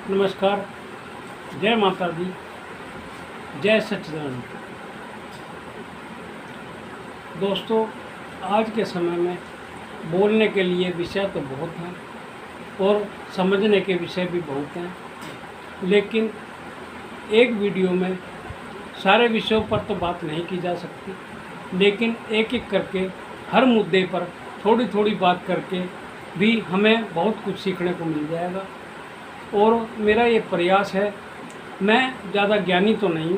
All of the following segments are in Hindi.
नमस्कार। जय माता दी, जय सच्चिदानंद। दोस्तों, आज के समय में बोलने के लिए विषय तो बहुत हैं और समझने के विषय भी बहुत हैं, लेकिन एक वीडियो में सारे विषयों पर तो बात नहीं की जा सकती, लेकिन एक एक करके हर मुद्दे पर थोड़ी थोड़ी बात करके भी हमें बहुत कुछ सीखने को मिल जाएगा। और मेरा ये प्रयास है, मैं ज़्यादा ज्ञानी तो नहीं,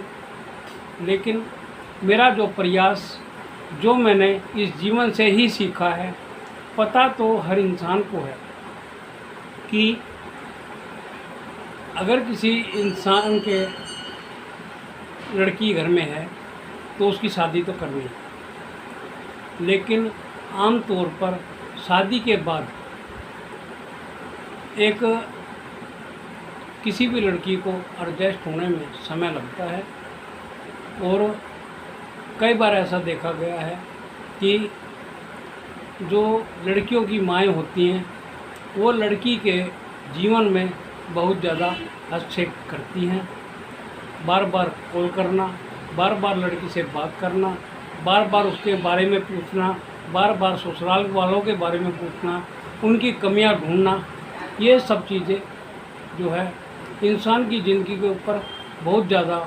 लेकिन मेरा जो प्रयास जो मैंने इस जीवन से ही सीखा है, पता तो हर इंसान को है कि अगर किसी इंसान के लड़की घर में है तो उसकी शादी तो करनी है, लेकिन आम तौर पर शादी के बाद एक किसी भी लड़की को एडजस्ट होने में समय लगता है। और कई बार ऐसा देखा गया है कि जो लड़कियों की माएँ होती हैं वो लड़की के जीवन में बहुत ज़्यादा हस्तक्षेप करती हैं। बार बार कॉल करना, बार बार लड़की से बात करना, बार बार उसके बारे में पूछना, बार बार ससुराल वालों के बारे में पूछना, उनकी कमियां ढूंढना, ये सब चीज़ें जो है इंसान की ज़िंदगी के ऊपर बहुत ज़्यादा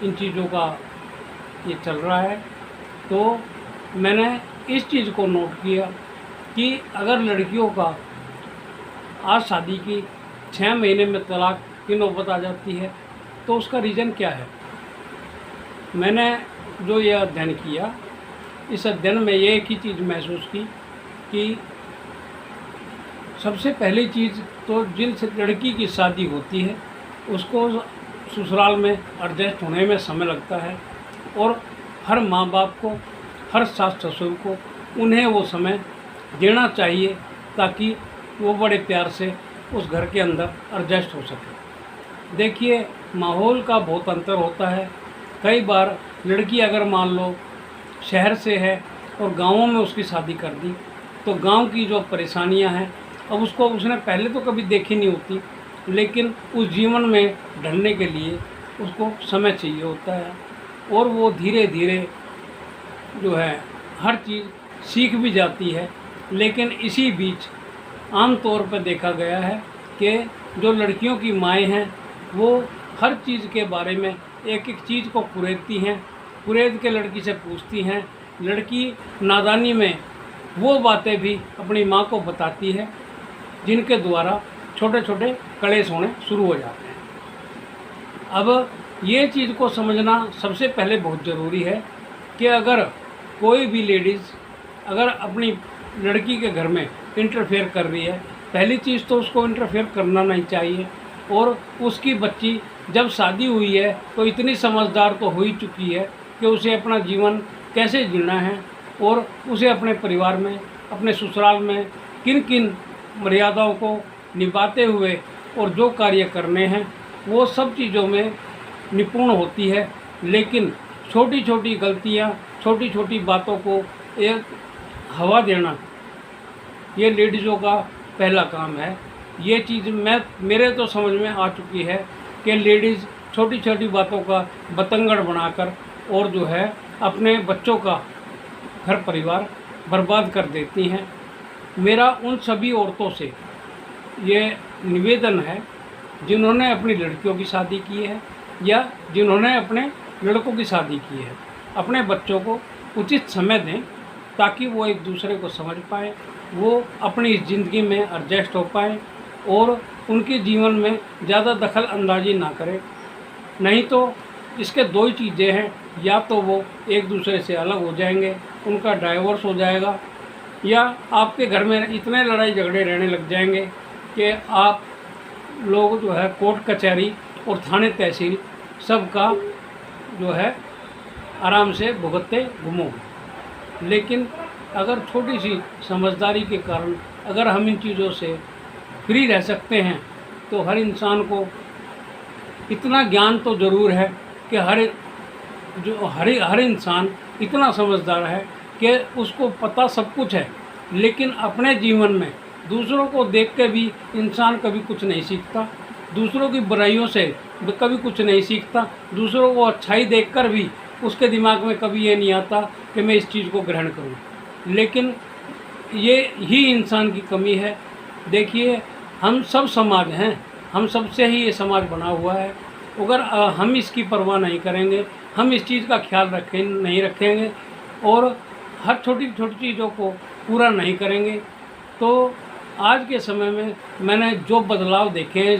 इन चीज़ों का ये चल रहा है। तो मैंने इस चीज़ को नोट किया कि अगर लड़कियों का आज शादी की 6 महीने में तलाक की नौबत आ जाती है तो उसका रीज़न क्या है। मैंने जो ये अध्ययन किया, इस अध्ययन में ये एक ही चीज़ महसूस की कि सबसे पहली चीज़ तो जिन लड़की की शादी होती है उसको ससुराल में एडजस्ट होने में समय लगता है, और हर माँ बाप को, हर सास ससुर को उन्हें वो समय देना चाहिए ताकि वो बड़े प्यार से उस घर के अंदर एडजस्ट हो सके। देखिए, माहौल का बहुत अंतर होता है। कई बार लड़की अगर मान लो शहर से है और गाँवों में उसकी शादी कर दी तो गांव की जो परेशानियां हैं, अब उसको उसने पहले तो कभी देखी नहीं होती, लेकिन उस जीवन में ढलने के लिए उसको समय चाहिए होता है, और वो धीरे धीरे जो है हर चीज़ सीख भी जाती है। लेकिन इसी बीच आम तौर पर देखा गया है कि जो लड़कियों की माएँ हैं वो हर चीज़ के बारे में एक एक चीज़ को कुरेदती हैं, कुरेद के लड़की से पूछती हैं। लड़की नादानी में वो बातें भी अपनी माँ को बताती है जिनके द्वारा छोटे छोटे कलेश होने शुरू हो जाते हैं। अब ये चीज़ को समझना सबसे पहले बहुत ज़रूरी है कि अगर कोई भी लेडीज़ अगर अपनी लड़की के घर में इंटरफेयर कर रही है, पहली चीज़ तो उसको इंटरफेयर करना नहीं चाहिए। और उसकी बच्ची जब शादी हुई है तो इतनी समझदार तो हो ही चुकी है कि उसे अपना जीवन कैसे जीना है और उसे अपने परिवार में, अपने ससुराल में किन किन मर्यादाओं को निभाते हुए और जो कार्य करने हैं वो सब चीज़ों में निपुण होती है। लेकिन छोटी छोटी गलतियाँ, छोटी छोटी बातों को एक हवा देना, ये लेडीज़ों का पहला काम है। ये चीज़ मेरे तो समझ में आ चुकी है कि लेडीज़ छोटी छोटी बातों का बतंगड़ बनाकर और जो है अपने बच्चों का घर परिवार बर्बाद कर देती हैं। मेरा उन सभी औरतों से ये निवेदन है जिन्होंने अपनी लड़कियों की शादी की है या जिन्होंने अपने लड़कों की शादी की है, अपने बच्चों को उचित समय दें ताकि वो एक दूसरे को समझ पाएँ, वो अपनी इस ज़िंदगी में एडजस्ट हो पाएँ और उनके जीवन में ज़्यादा दखल अंदाजी ना करें। नहीं तो इसके दो ही चीज़ें हैं, या तो वो एक दूसरे से अलग हो जाएंगे, उनका डाइवोर्स हो जाएगा, या आपके घर में इतने लड़ाई झगड़े रहने लग जाएंगे कि आप लोग जो है कोर्ट कचहरी और थाने तहसील सबका जो है आराम से भुगतते घूमोगे। लेकिन अगर छोटी सी समझदारी के कारण अगर हम इन चीज़ों से फ्री रह सकते हैं तो हर इंसान को इतना ज्ञान तो ज़रूर है कि हर इंसान इतना समझदार है कि उसको पता सब कुछ है, लेकिन अपने जीवन में दूसरों को देख के भी इंसान कभी कुछ नहीं सीखता, दूसरों की बुराइयों से कभी कुछ नहीं सीखता, दूसरों को अच्छाई देखकर भी उसके दिमाग में कभी ये नहीं आता कि मैं इस चीज़ को ग्रहण करूं। लेकिन ये ही इंसान की कमी है। देखिए, हम सब समाज हैं, हम सबसे ही ये समाज बना हुआ है। अगर हम इसकी परवाह नहीं करेंगे, हम इस चीज़ का ख्याल नहीं रखेंगे और हर छोटी छोटी चीज़ों को पूरा नहीं करेंगे, तो आज के समय में मैंने जो बदलाव देखे हैं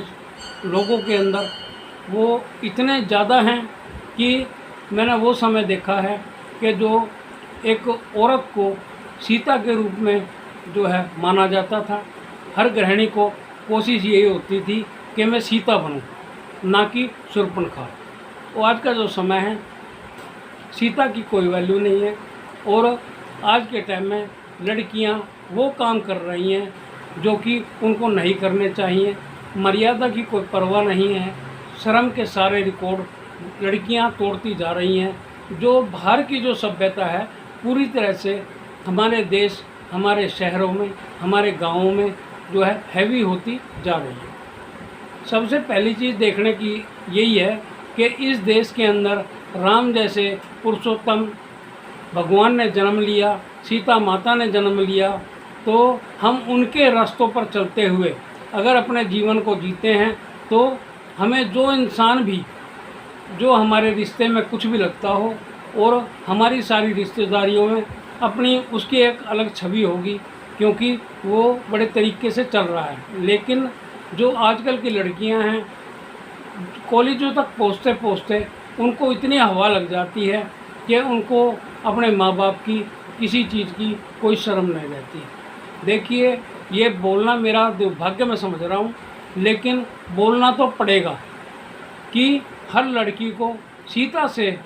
लोगों के अंदर, वो इतने ज़्यादा हैं कि मैंने वो समय देखा है कि जो एक औरत को सीता के रूप में जो है माना जाता था। हर गृहिणी को कोशिश यही होती थी कि मैं सीता बनूं, ना कि शूर्पणखा। तो आज का जो समय है, सीता की कोई वैल्यू नहीं है और आज के टाइम में लड़कियां वो काम कर रही हैं जो कि उनको नहीं करने चाहिए। मर्यादा की कोई परवाह नहीं है, शर्म के सारे रिकॉर्ड लड़कियां तोड़ती जा रही हैं। जो बाहर की जो सभ्यता है पूरी तरह से हमारे देश, हमारे शहरों में, हमारे गाँवों में जो है हैवी होती जा रही है। सबसे पहली चीज़ देखने की यही है कि इस देश के अंदर राम जैसे पुरुषोत्तम भगवान ने जन्म लिया, सीता माता ने जन्म लिया, तो हम उनके रास्तों पर चलते हुए अगर अपने जीवन को जीते हैं तो हमें जो इंसान भी जो हमारे रिश्ते में कुछ भी लगता हो और हमारी सारी रिश्तेदारियों में अपनी उसकी एक अलग छवि होगी, क्योंकि वो बड़े तरीके से चल रहा है। लेकिन जो आजकल की लड़कियां हैं, कॉलेजों तक पहुँचते पहुँचते उनको इतनी हवा लग जाती है कि उनको अपने माँ बाप की किसी चीज़ की कोई शर्म नहीं रहती। देखिए, ये बोलना मेरा दुर्भाग्य मैं समझ रहा हूँ, लेकिन बोलना तो पड़ेगा कि हर लड़की को सीता से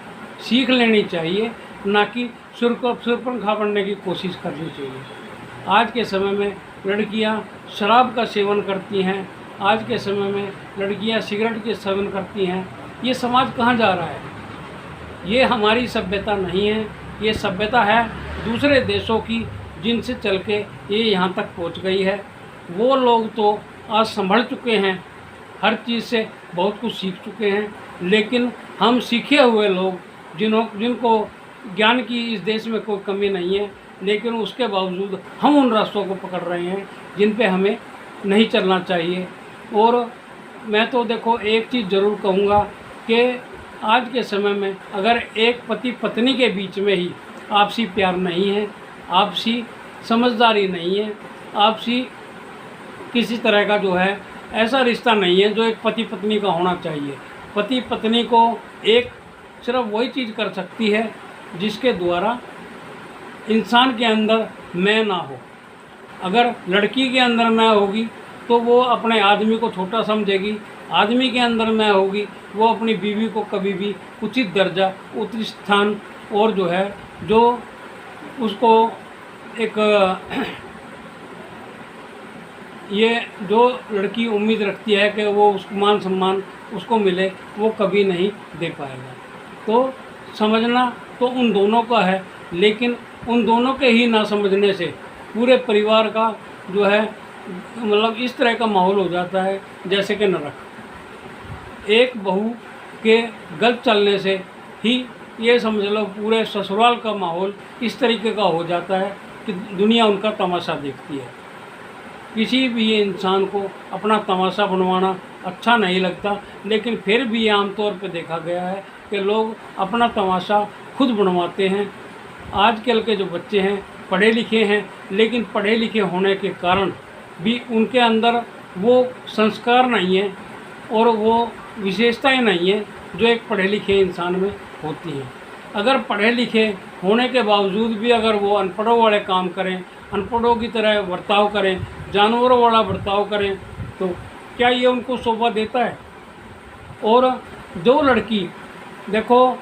सीख लेनी चाहिए, ना कि शूर्पणखा बनने की कोशिश करनी चाहिए। आज के समय में लड़कियां शराब का सेवन करती हैं, आज के समय में लड़कियां सिगरेट के सेवन करती हैं। ये समाज कहाँ जा रहा है? ये हमारी सभ्यता नहीं है, ये सभ्यता है दूसरे देशों की, जिनसे चल के ये यहाँ तक पहुँच गई है। वो लोग तो आज संभल चुके हैं, हर चीज़ से बहुत कुछ सीख चुके हैं, लेकिन हम सीखे हुए लोग जिनको ज्ञान की इस देश में कोई कमी नहीं है, लेकिन उसके बावजूद हम उन रास्तों को पकड़ रहे हैं जिन पे हमें नहीं चलना चाहिए। और मैं तो देखो एक चीज़ ज़रूर कहूँगा कि आज के समय में अगर एक पति पत्नी के बीच में ही आपसी प्यार नहीं है, आपसी समझदारी नहीं है, आपसी किसी तरह का जो है ऐसा रिश्ता नहीं है जो एक पति पत्नी का होना चाहिए। पति पत्नी को एक सिर्फ वही चीज़ कर सकती है जिसके द्वारा इंसान के अंदर मैं ना हो। अगर लड़की के अंदर मैं होगी तो वो अपने आदमी को छोटा समझेगी, आदमी के अंदर मैं होगी वो अपनी बीवी को कभी भी उचित दर्जा, उचित स्थान और जो है जो उसको एक ये जो लड़की उम्मीद रखती है कि वो उसको मान सम्मान उसको मिले, वो कभी नहीं दे पाएगा। तो समझना तो उन दोनों का है, लेकिन उन दोनों के ही ना समझने से पूरे परिवार का जो है मतलब इस तरह का माहौल हो जाता है जैसे कि नरक। एक बहू के गलत चलने से ही ये समझ लो पूरे ससुराल का माहौल इस तरीके का हो जाता है कि दुनिया उनका तमाशा देखती है। किसी भी इंसान को अपना तमाशा बनवाना अच्छा नहीं लगता, लेकिन फिर भी आमतौर पर देखा गया है कि लोग अपना तमाशा खुद बनवाते हैं। आजकल के जो बच्चे हैं पढ़े लिखे हैं, लेकिन पढ़े लिखे होने के कारण भी उनके अंदर वो संस्कार नहीं है और वो विशेषताएं नहीं है जो एक पढ़े लिखे इंसान में होती हैं। अगर पढ़े लिखे होने के बावजूद भी अगर वो अनपढ़ों वाले काम करें, अनपढ़ों की तरह बर्ताव करें, जानवरों वाला बर्ताव करें, तो क्या ये उनको शोभा देता है? और जो लड़की देखो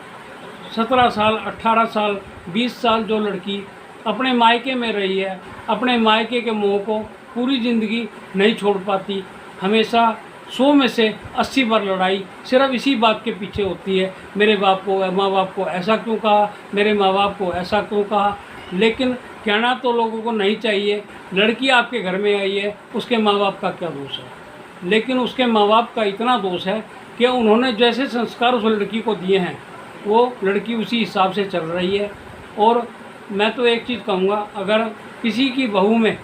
17 साल, 18 साल, 20 साल जो लड़की अपने मायके में रही है, अपने मायके के मोह को पूरी ज़िंदगी नहीं छोड़ पाती, हमेशा 100 में से 80 बार लड़ाई सिर्फ इसी बात के पीछे होती है, मेरे बाप को, माँ बाप को ऐसा क्यों कहा, मेरे माँ बाप को ऐसा क्यों कहा। लेकिन कहना तो लोगों को नहीं चाहिए, लड़की आपके घर में आई है, उसके माँ बाप का क्या दोष है। लेकिन उसके माँ बाप का इतना दोष है कि उन्होंने जैसे संस्कार उस लड़की को दिए हैं, वो लड़की उसी हिसाब से चल रही है। और मैं तो एक चीज़ कहूँगा, अगर किसी की बहू में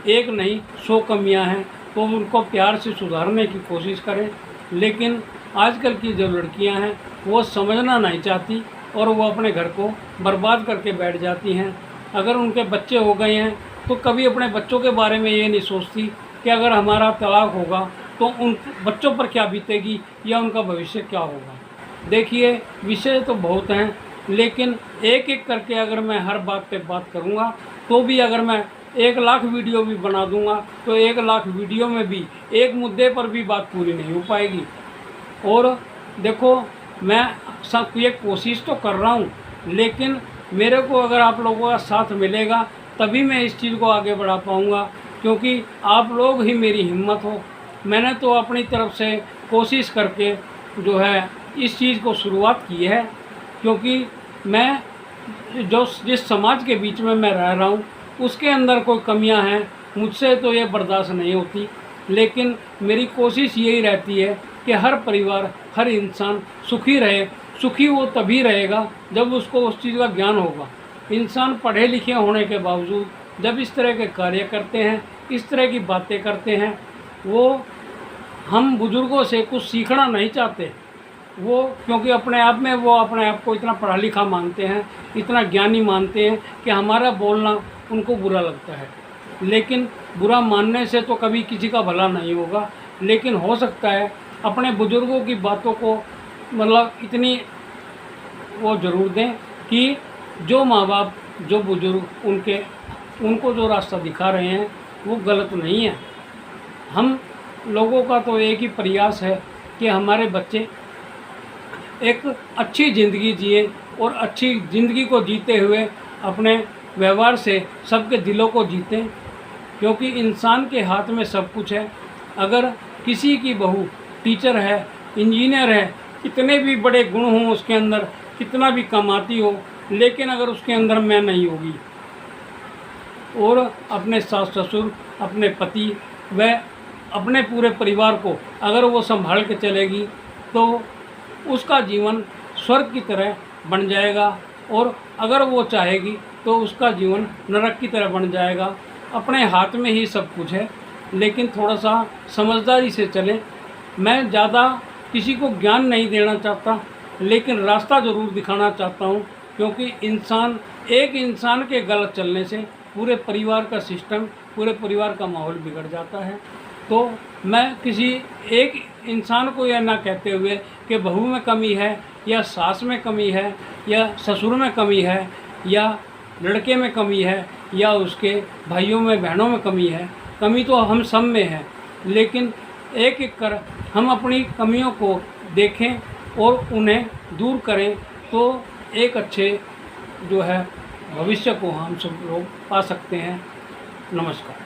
एक नहीं 100 कमियां हैं तो उनको प्यार से सुधारने की कोशिश करें। लेकिन आजकल की जो लड़कियां हैं वो समझना नहीं चाहती और वो अपने घर को बर्बाद करके बैठ जाती हैं। अगर उनके बच्चे हो गए हैं तो कभी अपने बच्चों के बारे में ये नहीं सोचती कि अगर हमारा तलाक होगा तो उन बच्चों पर क्या बीतेगी या उनका भविष्य क्या होगा। देखिए, विषय तो बहुत हैं, लेकिन एक एक करके अगर मैं हर बात पे बात करूँगा तो भी अगर मैं 1 लाख वीडियो भी बना दूंगा तो 1 लाख वीडियो में भी एक मुद्दे पर भी बात पूरी नहीं हो पाएगी। और देखो, मैं सब ये कोशिश तो कर रहा हूँ, लेकिन मेरे को अगर आप लोगों का साथ मिलेगा तभी मैं इस चीज़ को आगे बढ़ा पाऊँगा, क्योंकि आप लोग ही मेरी हिम्मत हो। मैंने तो अपनी तरफ से कोशिश करके जो है इस चीज़ को शुरुआत की है, क्योंकि मैं जिस समाज के बीच में मैं रह रहा हूँ उसके अंदर कोई कमियां हैं, मुझसे तो ये बर्दाश्त नहीं होती। लेकिन मेरी कोशिश यही रहती है कि हर परिवार, हर इंसान सुखी रहे। सुखी वो तभी रहेगा जब उसको उस चीज़ का ज्ञान होगा। इंसान पढ़े लिखे होने के बावजूद जब इस तरह के कार्य करते हैं, इस तरह की बातें करते हैं, वो हम बुज़ुर्गों से कुछ सीखना नहीं चाहते। वो क्योंकि अपने आप में वो अपने आप को इतना पढ़ा लिखा मानते हैं, इतना ज्ञानी मानते हैं कि हमारा बोलना उनको बुरा लगता है। लेकिन बुरा मानने से तो कभी किसी का भला नहीं होगा। लेकिन हो सकता है अपने बुज़ुर्गों की बातों को मतलब इतनी वो ज़रूर दें कि जो माँ बाप, जो बुज़ुर्ग उनको जो रास्ता दिखा रहे हैं वो गलत नहीं है। हम लोगों का तो एक ही प्रयास है कि हमारे बच्चे एक अच्छी ज़िंदगी जिए और अच्छी ज़िंदगी को जीते हुए अपने व्यवहार से सबके दिलों को जीतें, क्योंकि इंसान के हाथ में सब कुछ है। अगर किसी की बहू टीचर है, इंजीनियर है, कितने भी बड़े गुण हों उसके अंदर, कितना भी कमाती हो, लेकिन अगर उसके अंदर मैं नहीं होगी और अपने सास ससुर, अपने पति व अपने पूरे परिवार को अगर वो संभाल के चलेगी तो उसका जीवन स्वर्ग की तरह बन जाएगा। और अगर वो चाहेगी तो उसका जीवन नरक की तरह बन जाएगा। अपने हाथ में ही सब कुछ है, लेकिन थोड़ा सा समझदारी से चलें। मैं ज़्यादा किसी को ज्ञान नहीं देना चाहता, लेकिन रास्ता ज़रूर दिखाना चाहता हूँ, क्योंकि एक इंसान के गलत चलने से पूरे परिवार का सिस्टम, पूरे परिवार का माहौल बिगड़ जाता है। तो मैं किसी एक इंसान को यह ना कहते हुए कि बहू में कमी है या सास में कमी है या ससुर में कमी है या लड़के में कमी है या उसके भाइयों में बहनों में कमी है, कमी तो हम सब में है। लेकिन एक एक कर हम अपनी कमियों को देखें और उन्हें दूर करें तो एक अच्छे जो है भविष्य को हम सब लोग पा सकते हैं। नमस्कार।